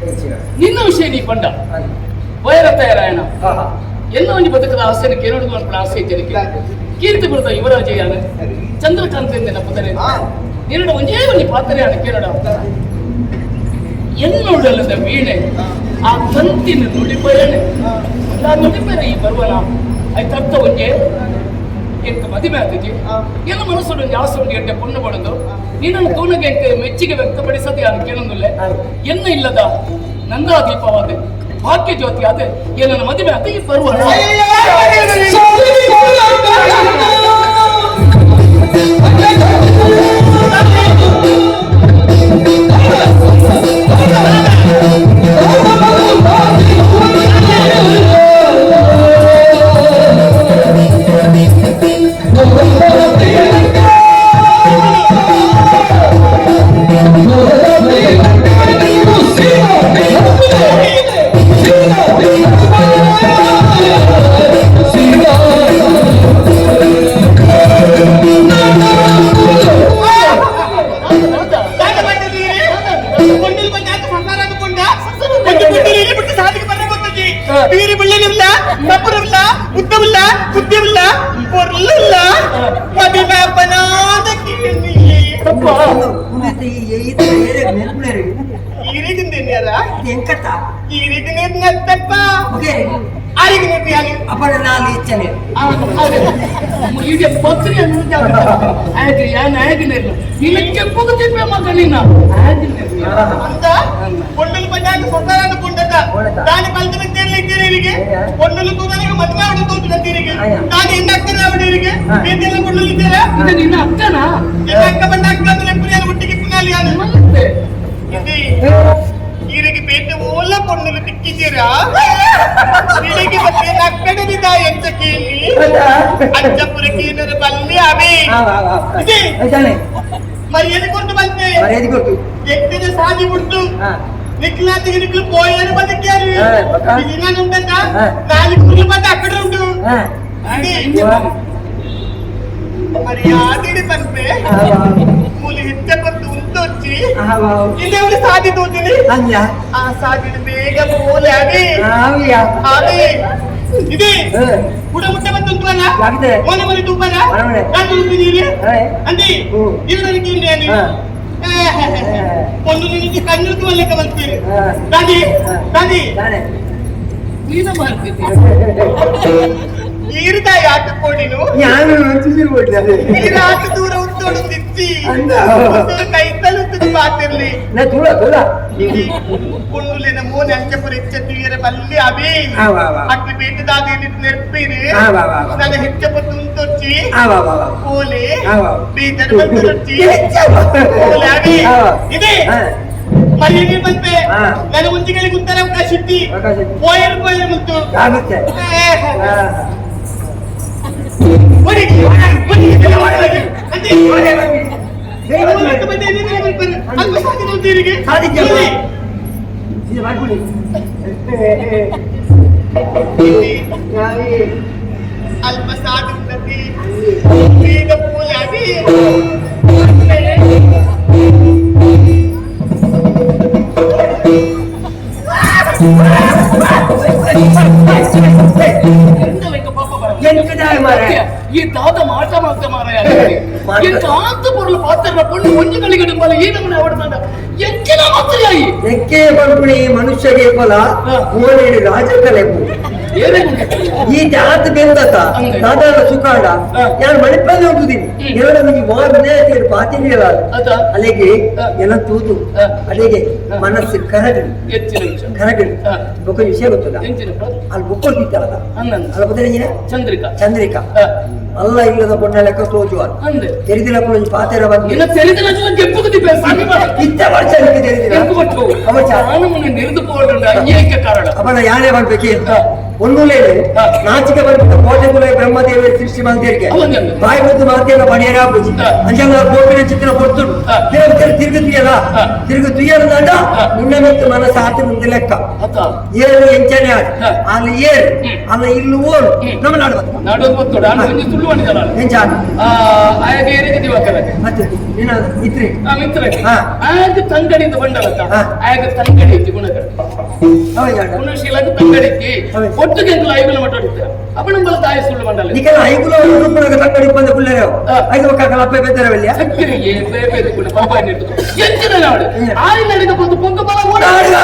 ನಿನ್ನ ವಿಷಯ ನೀ ಪಂಡ ವೈರತಾಯ ರಾಯಣ ಎಲ್ಲ ಒಂದು ಬದುಕದ ಆಸೆಯನ್ನು ಕೇಳೋದು ಅನ್ಕೊಳ್ಳ ಆಸೆ ಜನಕ್ಕೆ ಕೀರ್ತಿ ಬರುತ್ತ ಯುವರಾಜಯ್ಯನ ಚಂದ್ರಕಾಂತ ಎಂದ ಪುತನೆ ಎರಡು ಒಂದೇ ಒಂದು ಪಾತ್ರೆಯನ್ನು ಕೇಳೋಣ ಎನ್ನೋಡಲ್ಲದ ವೀಣೆ ಆ ತಂತಿನ ನುಡಿಪಯಣೆ ಆ ನುಡಿಪಯಣ ಈ ಬರುವನ ಆಯ್ತು ಅರ್ಥ ಒಂದೇ ಎಂತ ಮದುವೆ ಆಗ್ತಿದ್ವಿ ಎಲ್ಲ ಮನಸ್ಸು ಜಾಸ್ತಿ ಒಂದು ಗಂಟೆ ಪೊಣ್ಣು ಬಡದು ನೀನನ್ನು ತೋನಗೆ ಮೆಚ್ಚುಗೆ ವ್ಯಕ್ತಪಡಿಸದೆ ಅದು ಕೇಳೋದಿಲ್ಲ ಎನ್ನ ಇಲ್ಲದ ನಂದಾ ದೀಪವಾದ ಭಾಗ್ಯ ಜ್ಯೋತಿ ಆದ ನನ್ನ ಮದುವೆ ಆದ ಈ ಬರುವ దాని ఫలితం తెలియకే పొన్నులకు మధ్య ఆడుతుంది తిరిగి దాని ఎన్ని అక్కనే ఆవిడరికి మీరు పొన్నులు ఇచ్చారా ఇది నిన్న అక్కనా అక్క బండి అక్కలు ఎప్పుడు ఉట్టికి పునాలి అని ఇది ఈరికి పేట ఓల పొన్నులు తిక్కిచ్చిరా వీడికి మధ్య అక్కడిదా ఎంతకి అచ్చపురికి బల్లి అవి మరి ఏది కొట్టు బల్లి ఎక్కడ సాగి పుట్టు నిఖిలా తిరిగి పోయారు బతికారు ఇది ఉంటుందా 4 గుళ్ళు పట్టి అక్కడ ఉండు మరి ఆదిడి పంపే ಮೂಲಿ ಹಿಚ್ಚ ಕೊಟ್ಟು ಉಂಟೊಚ್ಚಿ ಇಲ್ಲಿ ಅವಳು ಸಾದಿ ತೋಚಿನಿ ಆ ಸಾದಿನ ಬೇಗ ಮೂಲೆ ಅವಿ ಅವಿ ಇದೆ ಕೂಡ ಮುಟ್ಟೆ ಬಂತುಂಟಲ್ಲ ಮೊನೆ ಮೊನೆ ತುಪ್ಪನ ನಾನು ಉಂಟಿದೀರಿ ಅಂದಿ ಇವರಿಗೆ ಇಲ್ಲಿ ಒಂದು ನಿಮಗೆ ಕಣ್ಣು ಲೆಕ್ಕ ಬರ್ತೀರಿ ದಾದಿ ದಾದಿ ನೀನ ಮಾಡ್ತೀನಿ ಈರ್ದ ಯಾಕೆ ಕೊಡಿನು ನಾನು ನೋಡ್ತಿರ್ಬೋದು ಈ ರಾತ್ರಿ ದೂರ ಉಂಟೋಡು ತಿಚ್ಚಿ ಕೈ ತಲುತ್ತದೆ ಮಾತಿರ್ಲಿ ನಾ ದೂರ ದೂರ ಕುಂಡುಲಿನ ಮೂನೆ ಅಂಚಪುರ ಹೆಚ್ಚುತ್ತೀರ ಬಲ್ಲಿ ಅವಿ ಅಕ್ಕಿ ಬೇಟದಾಗ ನೆರ್ಪೀರಿ ನನ್ನ ಹೆಚ್ಚಪತ್ತು ಉಂಟೊಚ್ಚಿ ಕೋಲೆ ಬೀದರ್ ಬಂದೊಚ್ಚಿ ಕೋಲೆ ಅವಿ ಇದೆ మరి ఏమి పంపే నేను ఉంచికెళ్ళి గుంతల అవకాశ ఇట్టి పోయారు పోయారు ముందు అల్ప సాధి పూలు అవి ಈ ತಾತ ಮಾಟ ಮಾಡ್ತಾ ಮಾರಾಯ ಕಾಂತ ಪೊರ್ಲು ಪಾತ್ರ ಪೊಣ್ಣು ಒಂಜು ಕಳಿಗಡು ಮಲ ಈ ನಮ್ಮನೆ ಅವಡ್ತಾನ ಎಂಚಿನ ಮಾತ್ರೆಯಾಯಿ ಎಕ್ಕೆ ಪಂಪುಣಿ ಮನುಷ್ಯಗೆ ಕೊಲ ಓನೇಡಿ ರಾಜಕಲೆಪು ಈ ಜಾತ ಬೆಂದತ ಸಾಧಾರಣ ಸುಖಾಡ ನಾನು ಮಣಿಪಲ್ಲಿ ಹೋಗುದೀನಿ ಎರಡು ನಿಮಗೆ ವಾರನೇ ಪಾತಿನಿಯಲ್ಲ ಅಲ್ಲಿಗೆ ಎಲ್ಲ ತೂತು ಅಲ್ಲಿಗೆ ಮನಸ್ಸು ಕರಗಡಿ ಕರಗಡಿ ಬೊಕ್ಕ ವಿಷಯ ಗೊತ್ತಲ್ಲ ಅಲ್ಲಿ ಬೊಕ್ಕೊಟ್ಟಿತ್ತಲ್ಲ ಅಲ್ಲ ಗೊತ್ತಿಲ್ಲ ಚಂದ್ರಿಕಾ ಚಂದ್ರಿಕಾ ಅಲ್ಲ ಇಲ್ಲದ ಪೊಣ್ಣ ಲೆಕ್ಕ ತೋಜುವ ತೆರೆದಿನ ಪೊಣ್ಣ ಪಾತೆರ ಬಂದು ಇತ್ತ ವರ್ಷ ತೆರೆದಿನ ಅವನ ಯಾನೇ ಬರ್ಬೇಕಿ ಒಂದು ನಾಚಿಕೆ ಬಂದ ಕೋಟೆ ಬ್ರಹ್ಮದೇವಿ ಸೃಷ್ಟಿ ಮಂದಿರಿಗೆ ಬಾಯಿ ಮುದ್ದು ಮಾತಿಯಲ್ಲ ಬಣಿಯರ ಪೂಜಿ ಅಂಜಂಗ ಗೋಪಿನ ಚಿತ್ರ ಕೊಡ್ತುಡು ತಿರುಗುತ್ತೀಯಲ್ಲ ತಿರುಗುತ್ತೀಯಲ್ಲ ನಿನ್ನ ಮೆತ್ತು ಮನಸ್ಸು ಆತಿ ಮುಂದೆ ಲೆಕ್ಕ ಏಳು ಎಂಚನೆ ಅಲ್ಲಿ ಏಳು ಅಲ್ಲ ಇಲ್ಲಿ ಓಡು ನಮ್ಮ ಮತ್ತೆ ನಿನ್ನ ಇತ್ರಿ ತಂಗಡಿಯಿಂದ ಬಂಡಲತ್ತ ಆಗ ತಂಗಡಿ ಇತ್ತು ಗುಣಗಳು ಗುಣಶೀಲದ ತಂಗಡಿ ಒಟ್ಟಿಗೆ ಐಗುಲ ಮಾತಾಡಿದ್ದೆ ಅಪ್ಪನ ಬಲ ತಾಯಿ ಸುಳ್ಳು ಮಂಡಲ ಈಗ ಐಗುಲ ರೂಪನಾಗ ತಂಗಡಿ ಬಂದ ಕುಳ್ಳರೆ ಐದು ಮಕ್ಕಳ ಅಪ್ಪ ಬೇತಾರವಲ್ಲ ಎಂಚಿನ ನಾಡು ಆಯಿ ನಡೆದ ಬಂದು ಪೊಂಗ ಬಲ ಓಡಾಡ